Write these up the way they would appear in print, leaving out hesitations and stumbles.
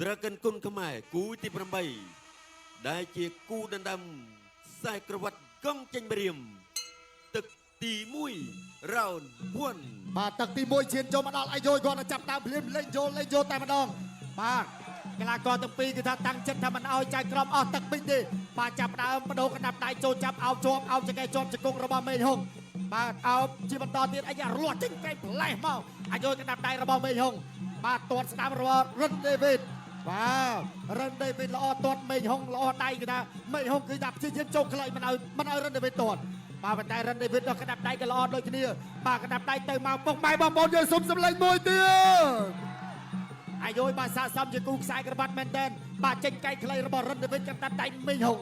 Dragon គុណខ្មែរគូទី8ដែលជាគូដណ្ដើមខ្សែក្រវ៉ាត់កង់ចេញម្រាមទឹកទី1 round 1បាទទឹកទី1ឈានចូលមកដល់អាយុគាត់ទៅចាប់ដើមភ្លាមលេងចូលតែម្ដងបាទកីឡាករទាំងពីរគឺថាតាំងចិត្តថាមិនអោយចៅក្រមអស់ទឹកពេញទេបាទចាប់ដើមបដូរកណ្ដាប់ដៃចូលចាប់អោបជាប់អោបចង្កេះជាប់ជង្គង់របស់មេហុងបាទអោបជាបន្តទៀតអាយ៉ារស់ចេញកែផ្លែសមកអាយុកណ្ដាប់ដៃរបស់មេហុងបាទទាត់ស្ដាំរបស់រិនដេវីតបាទរិនដេវីតល្អទាត់មេហុងល្អដៃគឺថាមេហុងគឺថាព្យាយាមចូលខ្លីមិនឲ្យរិនដេវីតទាត់បាទប៉ុន្តែរិនដេវីតដល់កណ្ដាប់ដៃក៏ល្អដូចគ្នាបាទកណ្ដាប់ដៃទៅមកពុកម៉ែបងប្អូនយើងសុំសម្លេងមួយទៀតអាយុបាទស័ក្តិសមជាគូខ្សែក្រវ៉ាត់មែនទែនបាទចេញកែខ្លីរបស់រិនដេវីតកណ្ដាប់ដៃមេហុង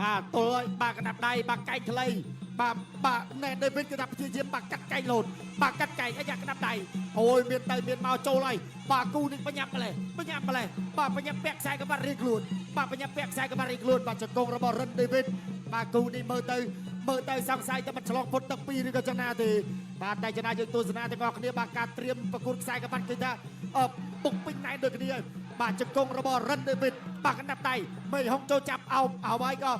បាទទល់ឲ្យបាទកណ្ដាប់ដៃបាទកែខ្លីបាទណែដេវីតគឺថាព្យាយាមបាទកាត់កែលោតបាទកាត់កែអាយ៉ាកណ្ដាប់ដៃអូយមានទៅមានមកចូលហើយបាទគូនេះបញ្ញាប់ម្លេះបាទបញ្ញាប់ពាក់ខ្សែក្រវ៉ាត់រៀងខ្លួនបាទបញ្ញាប់ពាក់ខ្សែក្រវ៉ាត់រៀងខ្លួនបាទជង្គង់របស់រិនដេវីតបាទគូនេះមើលទៅសង្ស័យតែមិនឆ្លងផុតទឹកពីរឬក៏ចំណាទេបាទតែចំណាយើងទស្សនាទាំងអស់គ្នាបាទការត្រៀមប្រកួតខ្សែក្រវ៉ាត់គឺថាពុកពេញណែនដូចគ្នាបាទជង្គង់របស់រិនដេវីតបាទកណ្ដាប់ដៃមេហុងចូលចាប់អោបហើយក៏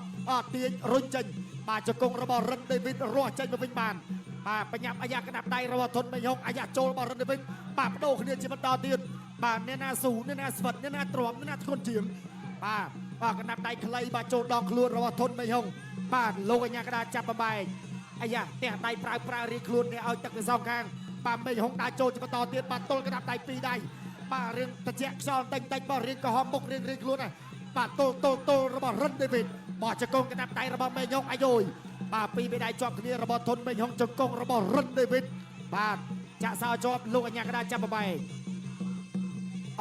ទាញរុញចេញបាទជង្គង់របស់រិនដេវីតរស់ចេញមកវិញបានបាទបញ្ញាប់អាយ៉ាកណ្ដាប់ដៃរបស់ធនមេហុងអាយ៉ាចូលរបស់រិនដេវីតបាទបដូរគ្នាជាបន្តទៀតបាទអ្នកណាស៊ូអ្នកណាស្វិតអ្នកណាទ្រាំអ្នកណាធ្ងន់ជាងបាទកណ្ដាប់ដៃខ្លីបាទចូលដងខ្លួនរបស់ធនមេហុងបាទលោកអាញាកដាចាប់បបែកអាយ៉ាផ្ទះដៃប្រើរៀងខ្លួននេះឲ្យទឹកទៅសងខាងបាទមេហុងដើរចូលជាបន្តទៀតបាទទល់កណ្ដាប់ដៃពីរដៃបាទរៀងត្រជាក់ខ្យល់តិចបាទរៀងក្រហមមុខរៀងខ្លួនណាបាទទល់របស់រិនដេវីតបោះជង្គង់កណ្ដាប់ដៃរបស់មេហុងអាយុយបាទពីរមេដៃជាប់គ្នារបស់ធនមេហុងជង្គង់របស់រិនដេវីតបាទចាក់សោជាប់លោកអាញាកដាចាប់បបែក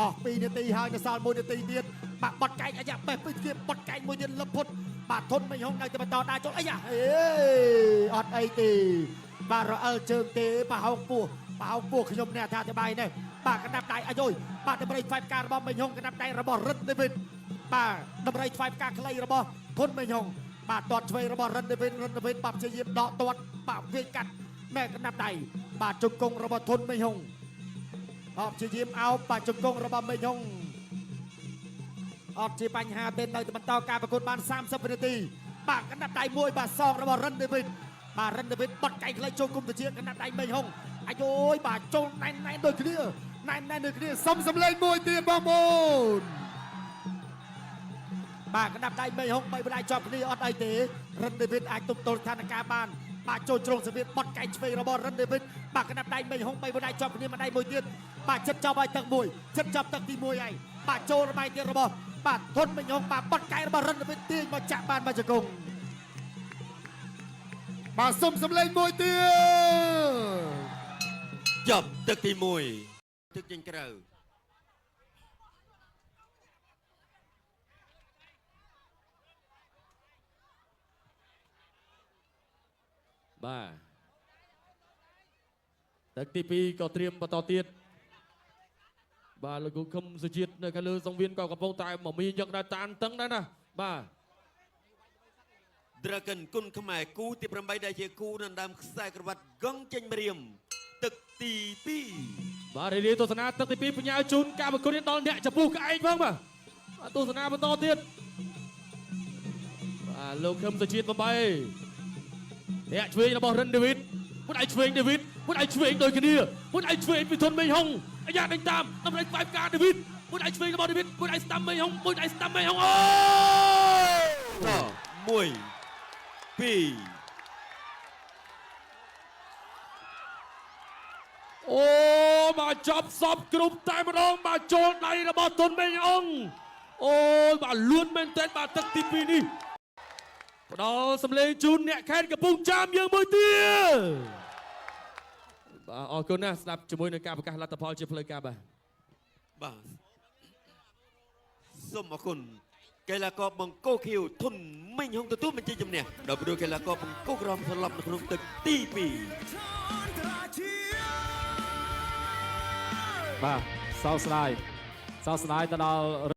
អស់2នាទីហើយនៅសល់1នាទីទៀតបាទបត់កែកអាយ៉ាបេះពីទៀតបត់កែកមួយទៀតលឹបផុតបាទធនមេហុងនៅតែបន្តដើរចូលអាយ៉ាអត់អីទេបាទរអិលជើងទេបាទហោងពោះខ្ញុំអ្នកថាទៅបាយនេះបាទកណ្ដាប់ដៃអាយុយបាទដើម្បីខ្វាយផ្ការបស់មេហុងកណ្ដាប់ដៃរបស់រិនដេវីតបាទដើម្បីខ្វាយផ្កាខ្លីរបស់ធនមេហុងបាទទាត់ឆ្វេងរបស់រិនដេវីតបាទព្យាយាមដកទាត់បាទវាយកាត់ណែកណ្ដាប់ដៃបាទជង្គង់របស់ធនមេហុងព្យាយាមអោបបាទជង្គង់របស់មេហុងអត់ជាបញ្ហាទេនៅតែបន្តការប្រកួតបាន30វិនាទីបាទកណ្ដាប់ដៃមួយបាទសងរបស់រិនដេវីតបាទរិនដេវីតបត់កៃខ្លីចូលគុំទៅជាកណ្ដាប់ដៃមេហុងអាយុយបាទចូលណែនដូចគ្នាដូចគ្នាសុំសម្លេងមួយទៀតបងប្អូនបាទកណ្ដាប់ដៃមេហុងបីដៃជាប់គ្នាអត់អីទេរិនដេវីតអាចទប់ទល់ស្ថានភាពបានបាទចូលជ្រុងសវិតបត់កែឆ្វេងរបស់រិនដេវីតបាទកណ្ដាប់ដៃមេហុងបីដៃជាប់គ្នាមួយដៃមួយទៀតបាទចិត្តចាប់ឲ្យទឹកមួយចិត្តចាប់ទឹកទី1ហើយបាទចូលរបាយទៀតរបស់បាទធនមេហុងបាទបត់កែរបស់រិនដេវីតទាញមកចាក់បានមកជង្គង់បាទសុំសម្លេងមួយទៀតចប់ទឹកទី1ទឹកចេញក្រៅបាទទឹកទី2ក៏ត្រៀមបន្តទៀតបាទលោកគ្រូខឹមសុជាតិនៅខាងលើសង្វៀនក៏កំពុងតែមមាញឹកដែរតានតឹងដែរណាបាទ Dragon គុណខ្មែរគូទី8ដែលជាគូដណ្ដើមខ្សែក្រវ៉ាត់កង់ចេញម្រាមទឹកទី2បាទរីទស្សនាទឹកទី2បញ្ញាជូនការប្រកួតនេះដល់អ្នកចំពោះក្អែកផងបាទទស្សនាបន្តទៀតបាទលោកខឹមសុជាតិ8អ្នកឆ្វេងរបស់រិនដេវីតមួយដៃឆ្វេងដេវីតមួយដៃឆ្វេងដូចគ្នាមួយដៃឆ្វេងពីធនមេហុងអាយ៉ាដេញតាមដើម្បីស្វែងការដេវីតមួយដៃឆ្វេងរបស់ដេវីតមួយដៃស្ដាំមេហុងមួយដៃស្ដាំមេហុងអូ1 2អូមកចាប់សពគ្រប់តែម្ដងមកចូលដៃរបស់ធនមេហុងអូបាទលឿនមែនទែនបាទទឹកទី2នេះផ្ដល់សម្លេងជូនអ្នកខេត្តកំពង់ចាមយើងមួយទៀតបាទអរគុណណាស់ស្ដាប់ជាមួយនឹងការប្រកាសលទ្ធផលជាផ្លូវការបាទសូមអរគុណកីឡាករបង្គោលខៀវធនមេហុងទទួលបញ្ជាជំនះដល់ព្រោះកីឡាករបង្គោលក្រហមស្លាប់នៅក្នុងទឹកទី2បាទសោកស្ដាយទៅដល់